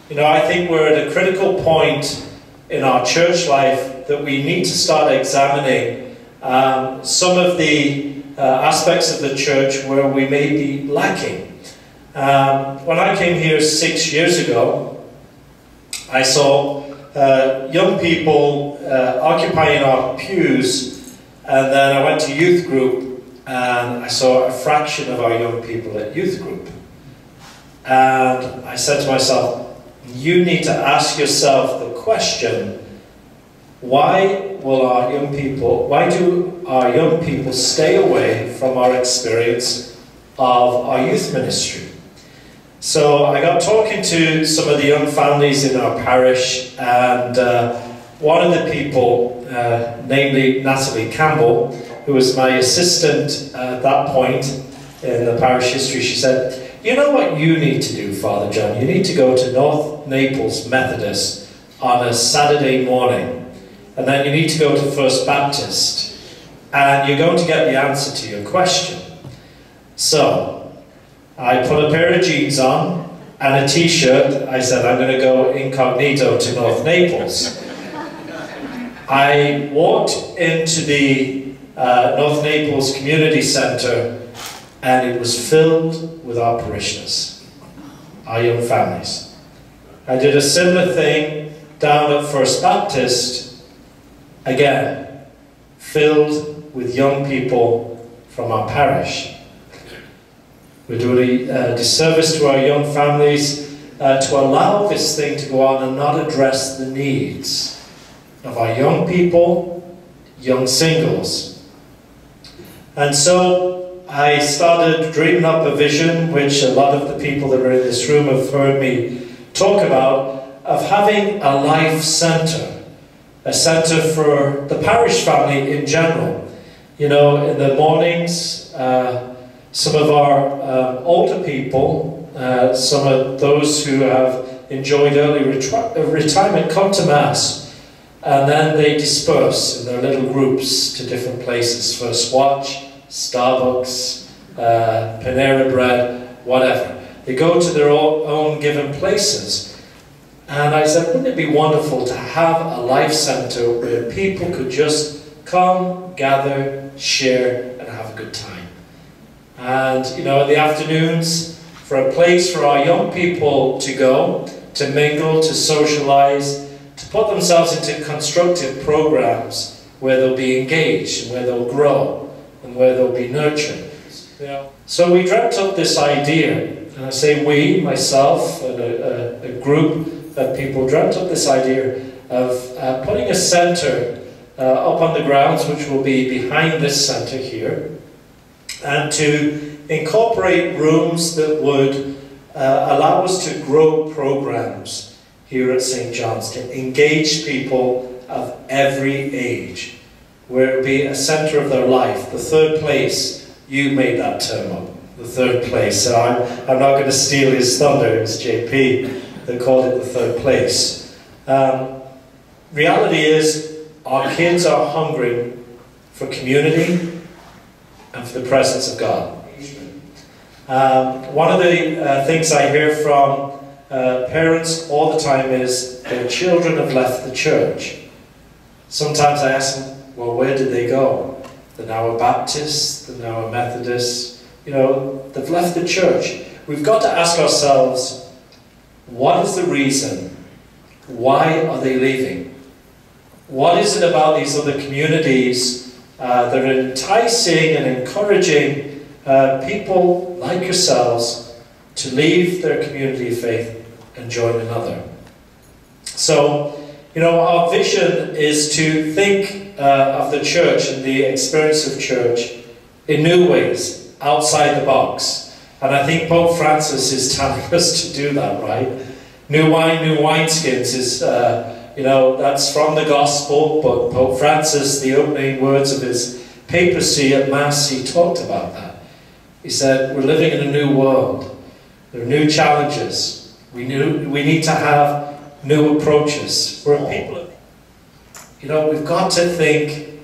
You know, I think we're at a critical point in our church life that we need to start examining some of the aspects of the church where we may be lacking. When I came here 6 years ago, I saw young people occupying our pews, and then I went to youth group and I saw a fraction of our young people at youth group. And I said to myself, you need to ask yourself the question, why do our young people stay away from our experience of our youth ministry? So I got talking to some of the young families in our parish, and one of the people, namely Natalie Campbell, who was my assistant at that point in the parish history, she said, you know what you need to do, Father John? You need to go to North Naples Methodist on a Saturday morning, and then you need to go to First Baptist, and you're going to get the answer to your question. So I put a pair of jeans on and a t-shirt. I said, I'm going to go incognito to North Naples. I walked into the North Naples Community Centre, and it was filled with our parishioners, our young families. I did a similar thing down at First Baptist, again, filled with young people from our parish. We're doing a disservice to our young families to allow this thing to go on and not address the needs of our young people, young singles. And so I started dreaming up a vision, which a lot of the people that are in this room have heard me talk about, of having a life centre, a centre for the parish family in general. You know, in the mornings, some of our older people, some of those who have enjoyed early retirement come to Mass, and then they disperse in their little groups to different places, First Watch, Starbucks, Panera Bread, whatever. They go to their own given places. And I said, wouldn't it be wonderful to have a life centre where people could just come, gather, share, and have a good time. And, you know, in the afternoons, for a place for our young people to go, to mingle, to socialise, to put themselves into constructive programs where they'll be engaged, and where they'll grow, and where they'll be nurtured. You know? So we dreamt up this idea, and I say we, myself, and a group of people dreamt up this idea of putting a centre up on the grounds, which will be behind this centre here, and to incorporate rooms that would allow us to grow programs here at St. John's, to engage people of every age, where it would be a centre of their life. The third place, you made that term up, the third place. So I'm not going to steal his thunder, it was JP that called it the third place. Reality is, our kids are hungry for community and for the presence of God. One of the things I hear from parents all the time is their children have left the church. Sometimes I ask them, well, where did they go? They're now a Baptist, they're now a Methodist. You know, they've left the church. We've got to ask ourselves, what is the reason? Why are they leaving? What is it about these other communities that are enticing and encouraging people like yourselves to leave their community of faith and join another? So, you know, our vision is to think of the church and the experience of church in new ways, outside the box. And I think Pope Francis is telling us to do that, right? New wine, new wineskins is, you know, that's from the gospel, but Pope Francis, the opening words of his papacy at Mass, he talked about that. He said, we're living in a new world. There are new challenges. We need to have new approaches. We're people, you know, we've got to think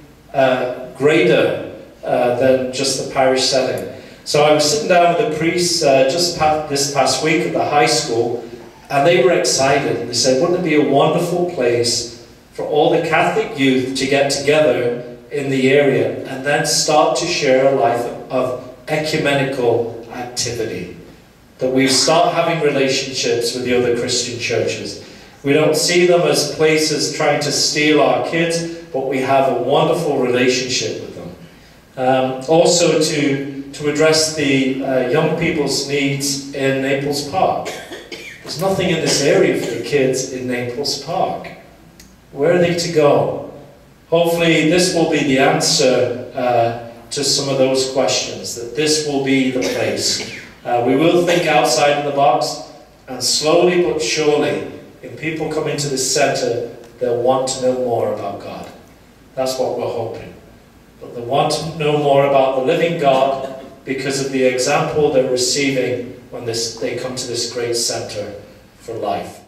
greater than just the parish setting. So I was sitting down with a priest just this past week at the high school, And they were excited, and they said, wouldn't it be a wonderful place for all the Catholic youth to get together in the area and then start to share a life of ecumenical activity? That we start having relationships with the other Christian churches. We don't see them as places trying to steal our kids, but we have a wonderful relationship with them. Also to address the young people's needs in Naples Park. There's nothing in this area for the kids in Naples Park. Where are they to go? Hopefully this will be the answer to some of those questions, that this will be the place. We will think outside of the box, and slowly but surely, if people come into this centre, they'll want to know more about God. That's what we're hoping. But they want to know more about the living God because of the example they're receiving when they come to this great centre for life.